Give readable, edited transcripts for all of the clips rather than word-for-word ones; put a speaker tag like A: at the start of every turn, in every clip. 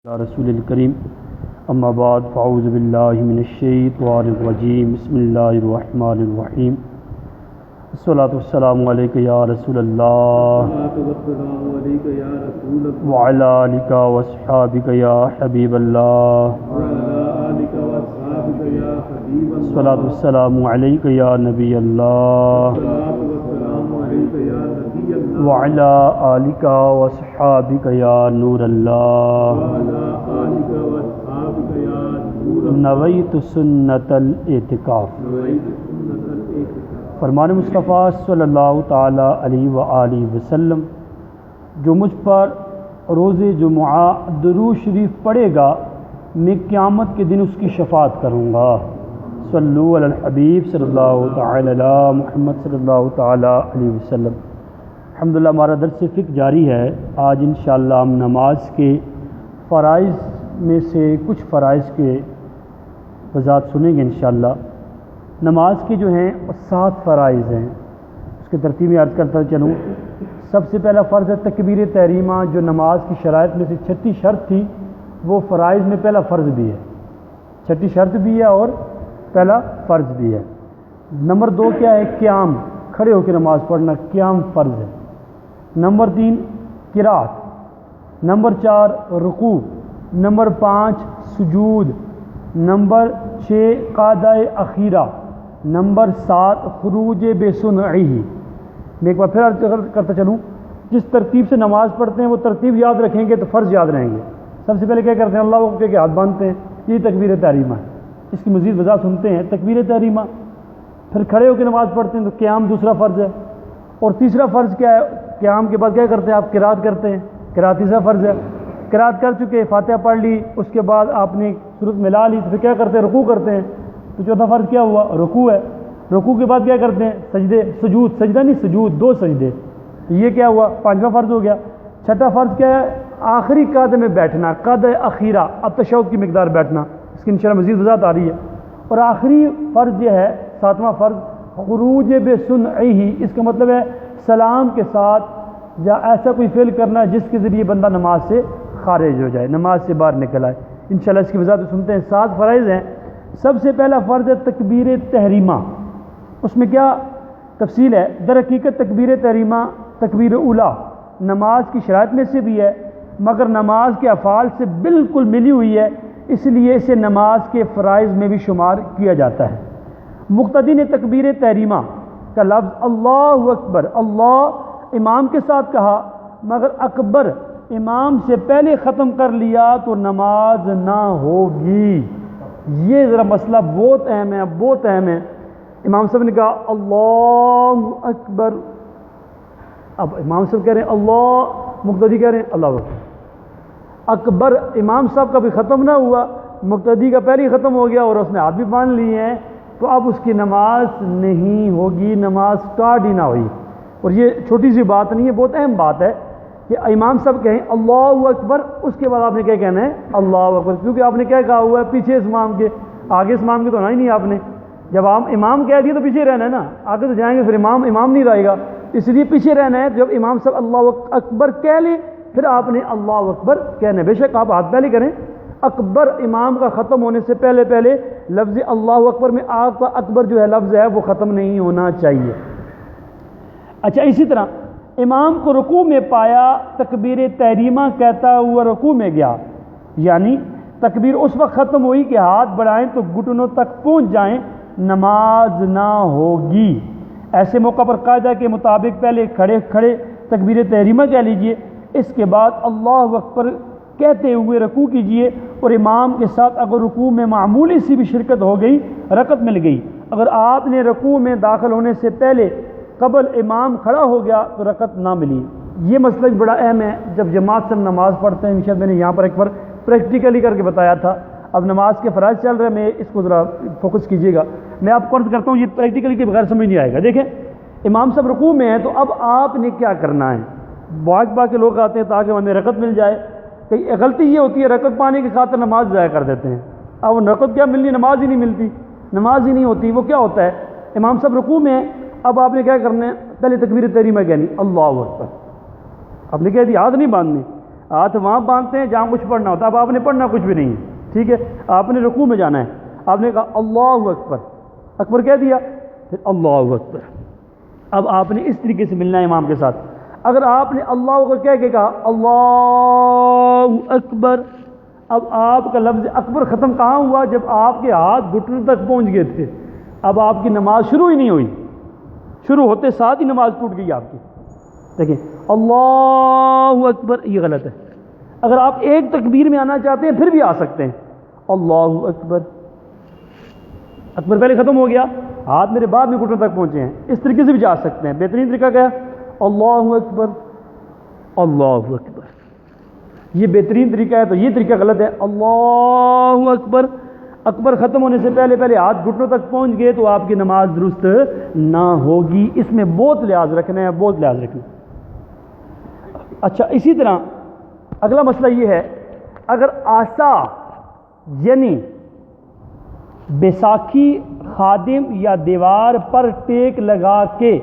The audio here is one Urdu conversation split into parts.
A: یا رسول الکریم اما بعد فاعوذ باللہ من الشیطان الرجیم بسم اللہ الرحمن الرحیم الصلاۃ والسلام علیک یا رسول اللہ وعلی آلک واصحابک یا حبیب اللہ الصلاۃ والسلام علیک یا نبی اللہ وعلی آلک واصحابک یا نور اللہ نویت سنت الاعتکاف۔ فرمان مصطفیٰ صلی اللہ تعالی علیہ وآلہ وسلم، جو مجھ پر روز جمعہ درود شریف پڑھے گا میں قیامت کے دن اس کی شفاعت کروں گا۔ صلو علی الحبیب صلی اللہ تعالی علی محمد صلی اللہ تعالی علیہ وسلم۔ الحمدللہ ہمارا درس فقہ جاری ہے۔ آج انشاءاللہ ہم نماز کے فرائض میں سے کچھ فرائض کے وضاحت سنیں گے انشاءاللہ۔ نماز کے جو ہیں 7 فرائض ہیں، اس کے ترتیب میں عرض کرتا چلوں۔ سب سے پہلا فرض ہے تکبیر تحریمہ، جو نماز کی شرائط میں سے چھٹی شرط تھی، وہ فرائض میں پہلا فرض بھی ہے، چھٹی شرط بھی ہے اور پہلا فرض بھی ہے۔ نمبر 2 کیا ہے؟ قیام، کھڑے ہو کے نماز پڑھنا، قیام فرض ہے۔ نمبر 3 قرات، نمبر 4 رکوع، نمبر 5 سجود، نمبر 6 قعدہ اخیرہ، نمبر 7 خروج بسنعہ۔ میں ایک بار پھر عرض کرتا چلوں، جس ترتیب سے نماز پڑھتے ہیں وہ ترتیب یاد رکھیں گے تو فرض یاد رہیں گے۔ سب سے پہلے کیا کرتے ہیں؟ اللہ اکبر کے ہاتھ باندھتے ہیں، یہ تکبیر تحریمہ ہے۔ اس کی مزید وضاحت سنتے ہیں۔ تکبیر تحریمہ، پھر کھڑے ہو کے نماز پڑھتے ہیں تو قیام دوسرا فرض ہے، اور تیسرا فرض کیا ہے؟ قیام کے بعد کیا کرتے ہیں آپ؟ قرات کرتے ہیں، قرات تیسرا فرض ہے۔ قرات کر چکے، فاتحہ پڑھ لی، اس کے بعد آپ نے سورت ملا لی تو پھر کیا کرتے ہیں؟ رکوع کرتے ہیں۔ تو چوتھا فرض کیا ہوا؟ رکوع ہے۔ رکوع کے بعد کیا کرتے ہیں؟ سجدے، سجود، سجدہ نہیں سجود، 2 سجدے۔ تو یہ کیا ہوا؟ 5واں فرض ہو گیا۔ چھٹا فرض کیا ہے؟ آخری قعدے میں بیٹھنا، قعدہ اخیرہ، التشہد کی مقدار بیٹھنا۔ اس کی انشاءاللہ مزید وضاحت آ رہی ہے۔ اور آخری فرض یہ ہے 7واں فرض خروج بسنعہ، اس کا مطلب ہے سلام کے ساتھ یا ایسا کوئی فعل کرنا جس کے ذریعے بندہ نماز سے خارج ہو جائے، نماز سے باہر نکل آئے۔ انشاءاللہ اس کی وضاحت سنتے ہیں۔ 7 فرائض ہیں۔ سب سے پہلا فرض ہے تکبیر تحریمہ۔ اس میں کیا تفصیل ہے؟ در حقیقت تکبیر تحریمہ تکبیر اولیٰ نماز کی شرائط میں سے بھی ہے، مگر نماز کے افعال سے بالکل ملی ہوئی ہے، اس لیے اسے نماز کے فرائض میں بھی شمار کیا جاتا ہے۔ مقتدی نے تکبیر تحریمہ کا لفظ اللہ اکبر، اللہ امام کے ساتھ کہا، مگر اکبر امام سے پہلے ختم کر لیا تو نماز نہ ہوگی۔ یہ ذرا مسئلہ بہت اہم ہے، بہت اہم ہے۔ امام صاحب نے کہا اللہ اکبر، اب امام صاحب کہہ رہے ہیں اللہ، مقتدی کہہ رہے ہیں اللہ اکبر۔ اکبر امام صاحب کا بھی ختم نہ ہوا، مقتدی کا پہلے ہی ختم ہو گیا اور اس نے ہاتھ بھی باندھ لیے ہیں، تو اب اس کی نماز نہیں ہوگی، نماز اسٹارٹ ہی نہ ہوئی۔ اور یہ چھوٹی سی بات نہیں ہے، بہت اہم بات ہے کہ امام صاحب کہیں اللہ اکبر، اس کے بعد آپ نے کیا کہنا ہے؟ اللہ اکبر، کیونکہ آپ نے کیا کہا ہوا ہے؟ پیچھے اس امام کے، آگے اس امام کے تو ہونا ہی نہیں آپ نے۔ جب آپ امام کہہ دیے تو پیچھے رہنا ہے نا، آگے تو جائیں گے پھر امام نہیں رہے گا، اس لیے پیچھے رہنا ہے۔ جب امام صاحب اللہ اکبر کہہ لیں پھر آپ نے اللہ اکبر کہنا ہے، بے شک آپ ہاتھ پہلے کریں۔ اکبر امام کا ختم ہونے سے پہلے لفظ اللہ اکبر میں آپ کا اکبر جو ہے لفظ ہے وہ ختم نہیں ہونا چاہیے۔ اچھا، اسی طرح امام کو رکوع میں پایا، تکبیر تحریمہ کہتا ہوا رکوع میں گیا، یعنی تکبیر اس وقت ختم ہوئی کہ ہاتھ بڑھائیں تو گھٹنوں تک پہنچ جائیں، نماز نہ ہوگی۔ ایسے موقع پر قاعدہ کے مطابق پہلے کھڑے تکبیر تحریمہ کہہ لیجئے، اس کے بعد اللہ اکبر کہتے ہوئے رکوع کیجئے، اور امام کے ساتھ اگر رکوع میں معمولی سی بھی شرکت ہو گئی رکعت مل گئی۔ اگر آپ نے رکوع میں داخل ہونے سے پہلے قبل امام کھڑا ہو گیا تو رکعت نہ ملی۔ یہ مسئلہ بڑا اہم ہے جب جماعت سے ہم نماز پڑھتے ہیں۔ شاید میں نے یہاں پر ایک بار پریکٹیکلی کر کے بتایا تھا، اب نماز کے فرائض چل رہے ہیں، میں اس کو ذرا فوکس کیجیے گا۔ میں آپ کو عرض کرتا ہوں، یہ پریکٹیکلی کے بغیر سمجھ نہیں آئے گا۔ دیکھیں، امام صاحب رکوع میں ہیں تو اب آپ نے کیا کرنا ہے؟ باغ کے لوگ آتے ہیں تاکہ ہمیں رکعت مل جائے، کہ غلطی یہ ہوتی ہے رکعت پانے کی خاطر نماز ضائع کر دیتے ہیں۔ اب رکعت کیا ملنی؟ نماز ہی نہیں ملتی، نماز ہی نہیں ہوتی۔ وہ کیا ہوتا ہے؟ امام صاحب رکوع میں ہیں، اب آپ نے کیا کرنا ہے؟ پہلے تکبیر تحریمہ کہنی اللہ اکبر، آپ نے کہہ دیا ہاتھ نہیں باندھنے، ہاتھ وہاں باندھتے ہیں جہاں کچھ پڑھنا ہوتا ہے. اب آپ نے پڑھنا کچھ بھی نہیں ہے, ٹھیک ہے, آپ نے رکوع میں جانا ہے, آپ نے کہا اللہ اکبر, اکبر کہہ دیا, پھر اللہ اکبر. اب آپ نے اس طریقے سے ملنا ہے امام کے ساتھ. اگر آپ نے اللہ اکبر کہہ کے کہا اللہ اکبر, اب آپ کا لفظ اکبر ختم کہاں ہوا؟ جب آپ کے ہاتھ گھٹنے تک پہنچ گئے تھے. اب آپ کی نماز شروع ہی نہیں ہوئی, شروع ہوتے ساتھ ہی نماز ٹوٹ گئی آپ کی. دیکھیں اللہ اکبر یہ غلط ہے. اگر آپ ایک تکبیر میں آنا چاہتے ہیں پھر بھی آ سکتے ہیں. اللہ اکبر, اکبر پہلے ختم ہو گیا, ہاتھ میرے بعد میں گھٹنوں تک پہنچے ہیں, اس طریقے سے بھی جا سکتے ہیں. بہترین طریقہ کیا ہے؟ اللہ اکبر اللہ اکبر, یہ بہترین طریقہ ہے. تو یہ طریقہ غلط ہے. اللہ اکبر, اکبر ختم ہونے سے پہلے پہلے ہاتھ گھٹنوں تک پہنچ گئے تو آپ کی نماز درست نہ ہوگی. اس میں بہت لحاظ رکھنا ہے, بہت لحاظ رکھنا ہے. اچھا, اسی طرح اگلا مسئلہ یہ ہے, اگر آسا یعنی بیساکھی خادم یا دیوار پر ٹیک لگا کے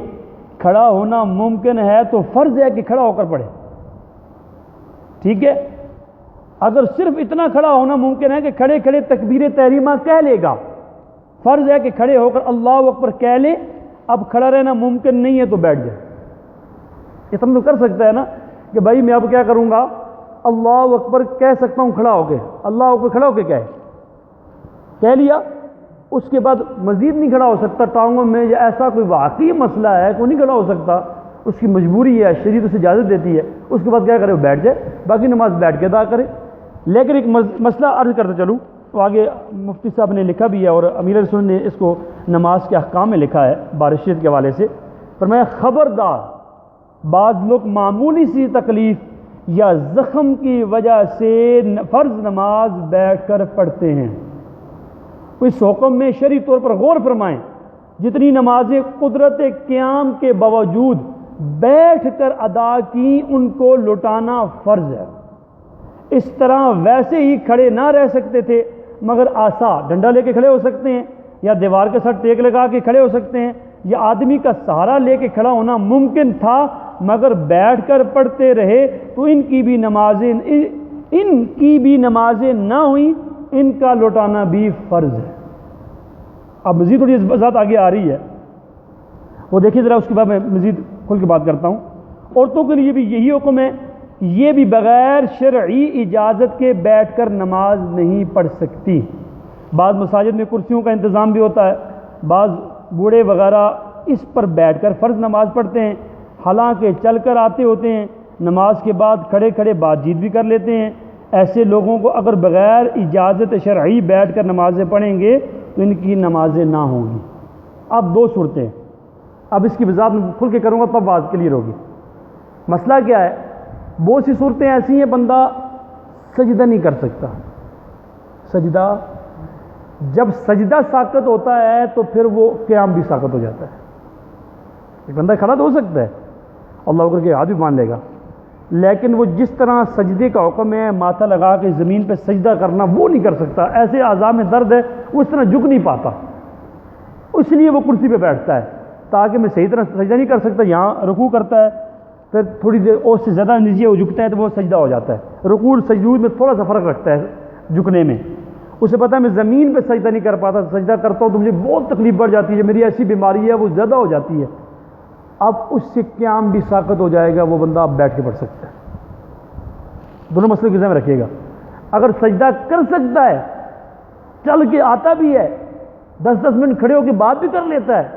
A: کھڑا ہونا ممکن ہے تو فرض ہے کہ کھڑا ہو کر پڑھے. ٹھیک ہے, اگر صرف اتنا کھڑا ہونا ممکن ہے کہ کھڑے کھڑے تکبیر تحریمہ کہہ لے گا, فرض ہے کہ کھڑے ہو کر اللہ اکبر کہہ لے. اب کھڑا رہنا ممکن نہیں ہے تو بیٹھ جائے. اتنا تو کر سکتا ہے نا کہ بھائی میں اب کیا کروں گا, اللہ اکبر کہہ سکتا ہوں کھڑا ہو کے, اللہ اکبر کھڑا ہو کے کہہ لیا, اس کے بعد مزید نہیں کھڑا ہو سکتا ٹانگوں میں, یا ایسا کوئی واقعی مسئلہ ہے کوئی نہیں کھڑا ہو سکتا, اس کی مجبوری ہے, شریعت اسے اجازت دیتی ہے, اس کے بعد کیا کرے, وہ بیٹھ جائے, باقی نماز بیٹھ کے ادا کرے. لیکن ایک مسئلہ عرض کرتے چلوں, تو آگے مفتی صاحب نے لکھا بھی ہے اور امیر سنت نے اس کو نماز کے احکام میں لکھا ہے بارشیت کے حوالے سے. فرمایا خبردار, بعض لوگ معمولی سی تکلیف یا زخم کی وجہ سے فرض نماز بیٹھ کر پڑھتے ہیں. اس حکم میں شرعی طور پر غور فرمائیں, جتنی نمازیں قدرت قیام کے باوجود بیٹھ کر ادا کی ان کو لوٹانا فرض ہے. اس طرح ویسے ہی کھڑے نہ رہ سکتے تھے مگر آسا ڈنڈا لے کے کھڑے ہو سکتے ہیں, یا دیوار کے ساتھ ٹیک لگا کے کھڑے ہو سکتے ہیں, یا آدمی کا سہارا لے کے کھڑا ہونا ممکن تھا مگر بیٹھ کر پڑھتے رہے تو ان کی بھی نمازیں نہ ہوئیں, ان کا لوٹانا بھی فرض ہے. اب مزید تھوڑی وضاحت آگے آ رہی ہے, وہ دیکھیے ذرا, اس کے بعد میں مزید کھل کے بات کرتا ہوں. عورتوں کے لیے بھی یہی حکم ہے, یہ بھی بغیر شرعی اجازت کے بیٹھ کر نماز نہیں پڑھ سکتی. بعض مساجد میں کرسیوں کا انتظام بھی ہوتا ہے, بعض بوڑھے وغیرہ اس پر بیٹھ کر فرض نماز پڑھتے ہیں, حالانکہ چل کر آتے ہوتے ہیں, نماز کے بعد کھڑے کھڑے بات چیت بھی کر لیتے ہیں. ایسے لوگوں کو اگر بغیر اجازت شرعی بیٹھ کر نمازیں پڑھیں گے تو ان کی نمازیں نہ ہوں گی. اب دو صورتیں, اب اس کی وضاحت میں کھل کے کروں گا تب بات کلیئر ہوگی. مسئلہ کیا ہے, بہت سی صورتیں ایسی ہیں بندہ سجدہ نہیں کر سکتا. سجدہ, جب سجدہ ساقط ہوتا ہے تو پھر وہ قیام بھی ساقط ہو جاتا ہے. ایک بندہ کھڑا تو ہو سکتا ہے, اللہ اکبر کے ہاتھ بھی مان لے گا, لیکن وہ جس طرح سجدے کا حکم ہے ماتھا لگا کے زمین پہ سجدہ کرنا وہ نہیں کر سکتا. ایسے اعضاء میں درد ہے, وہ اس طرح جھک نہیں پاتا, اس لیے وہ کرسی پہ بیٹھتا ہے تاکہ میں صحیح طرح سجدہ نہیں کر سکتا. یہاں رکوع کرتا ہے, پھر تھوڑی دیر اور سے زیادہ نیچے وہ جھکتا ہے تو وہ سجدہ ہو جاتا ہے. رکوع سجود میں تھوڑا سا فرق رکھتا ہے جھکنے میں. اسے پتہ ہے میں زمین پہ سجدہ نہیں کر پاتا, سجدہ کرتا ہوں تو مجھے بہت تکلیف بڑھ جاتی ہے, میری ایسی بیماری ہے وہ زیادہ ہو جاتی ہے. اب اس سے قیام بھی ساقط ہو جائے گا, وہ بندہ اب بیٹھ کے پڑھ سکتا ہے. دونوں مسئلے کے ذہن میں رکھیے گا. اگر سجدہ کر سکتا ہے, چل کے آتا بھی ہے, 10-10 منٹ کھڑے ہو کے بات بھی کر لیتا ہے,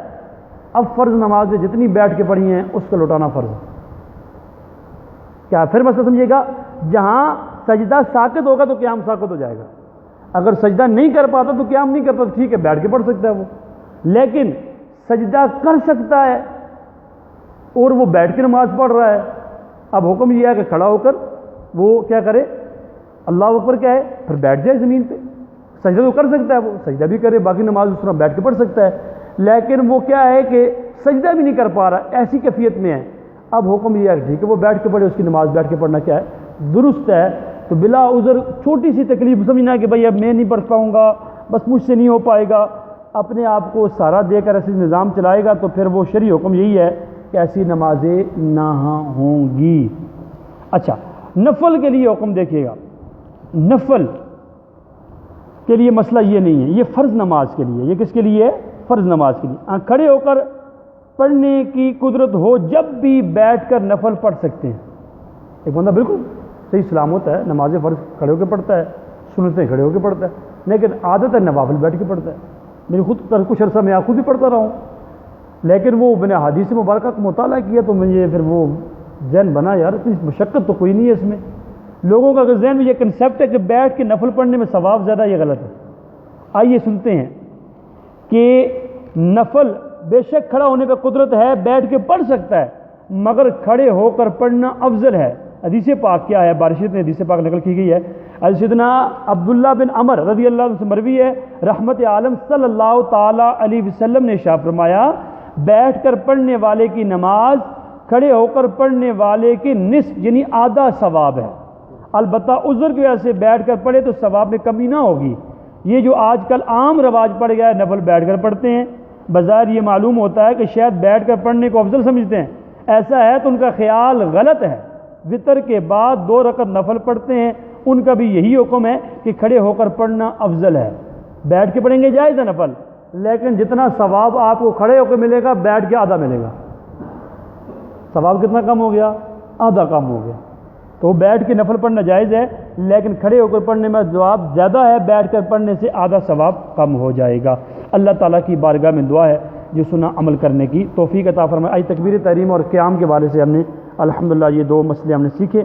A: اب فرض نمازیں جتنی بیٹھ کے پڑھی ہیں اس کو لوٹانا فرض ہے. کیا پھر مسئلہ سمجھیے گا, جہاں سجدہ ساقط ہوگا تو قیام ساقط ہو جائے گا. اگر سجدہ نہیں کر پاتا تو قیام نہیں کرتا, ٹھیک ہے بیٹھ کے پڑھ سکتا ہے وہ. لیکن سجدہ کر سکتا ہے اور وہ بیٹھ کے نماز پڑھ رہا ہے, اب حکم یہ ہے کہ کھڑا ہو کر وہ کیا کرے, اللہ اکبر کیا ہے, پھر بیٹھ جائے زمین پہ. سجدہ تو کر سکتا ہے, وہ سجدہ بھی کرے, باقی نماز اس طرح بیٹھ کے پڑھ سکتا ہے. لیکن وہ کیا ہے کہ سجدہ بھی نہیں کر پا رہا, ایسی کیفیت میں ہے. اب حکم یہ ہے کہ ٹھیک ہے وہ بیٹھ کے پڑھے, اس کی نماز بیٹھ کے پڑھنا کیا ہے درست ہے. تو بلا عذر چھوٹی سی تکلیف سمجھنا کہ بھائی اب میں نہیں پڑھ پاؤں گا, بس مجھ سے نہیں ہو پائے گا, اپنے آپ کو سہارا دے کر ایسے نظام چلائے گا, تو پھر وہ شرعی حکم یہی ہے کہ ایسی نمازیں نہ ہوں گی. اچھا, نفل کے لیے حکم دیکھیے گا، نفل کے لیے مسئلہ یہ نہیں ہے، یہ فرض نماز کے لیے، یہ کس کے لیے ہے؟ فرض نماز کے لیے کھڑے ہو کر پڑھنے کی قدرت ہو جب بھی بیٹھ کر نفل پڑھ سکتے ہیں۔ ایک بندہ بالکل صحیح سلامت ہے، نماز فرض کھڑے ہو کے پڑھتا ہے، سنتیں کھڑے ہو کے پڑھتا ہے، لیکن عادت ہے نوافل بیٹھ کے پڑھتا ہے۔ میری خود کچھ عرصہ میں خود ہی پڑھتا رہا ہوں، لیکن وہ میں نے حدیث مبارکہ کا مطالعہ کیا تو مجھے پھر وہ ذہن بنا یار اتنی مشقت تو کوئی نہیں ہے اس میں۔ لوگوں کا اگر ذہن میں یہ کنسیپٹ ہے کہ بیٹھ کے نفل پڑھنے میں ثواب زیادہ، یہ غلط ہے۔ آئیے سنتے ہیں کہ نفل بے شک کھڑا ہونے کا قدرت ہے، بیٹھ کے پڑھ سکتا ہے، مگر کھڑے ہو کر پڑھنا افضل ہے۔ حدیث پاک کیا ہے؟ بارشت نے حدیث پاک نقل کی گئی ہے، سیدنا عبداللہ بن عمر رضی اللہ عنہ سے مروی ہے، رحمت عالم صلی اللہ تعالی علیہ وسلم نے ارشاد فرمایا، بیٹھ کر پڑھنے والے کی نماز کھڑے ہو کر پڑھنے والے کے نصف یعنی آدھا ثواب ہے، البتہ عذر کی وجہ سے بیٹھ کر پڑھے تو ثواب میں کمی نہ ہوگی۔ یہ جو آج کل عام رواج پڑ گیا ہے نفل بیٹھ کر پڑھتے ہیں، بظاہر یہ معلوم ہوتا ہے کہ شاید بیٹھ کر پڑھنے کو افضل سمجھتے ہیں، ایسا ہے تو ان کا خیال غلط ہے۔ وطر کے بعد 2 رکعت نفل پڑھتے ہیں، ان کا بھی یہی حکم ہے کہ کھڑے ہو کر پڑھنا افضل ہے۔ بیٹھ کے پڑھیں گے جائز ہے نفل، لیکن جتنا ثواب آپ کو کھڑے ہو کے ملے گا بیٹھ کے آدھا ملے گا۔ ثواب کتنا کم ہو گیا؟ آدھا کم ہو گیا۔ تو بیٹھ کے نفل پڑھنا جائز ہے، لیکن کھڑے ہو کر پڑھنے میں ثواب زیادہ ہے، بیٹھ کر پڑھنے سے آدھا ثواب کم ہو جائے گا۔ اللہ تعالیٰ کی بارگاہ میں دعا ہے جو سنا عمل کرنے کی توفیق عطا فرمائے۔ آج تکبیر تحریم اور قیام کے بارے سے ہم نے الحمدللہ یہ 2 مسئلے ہم نے سیکھے۔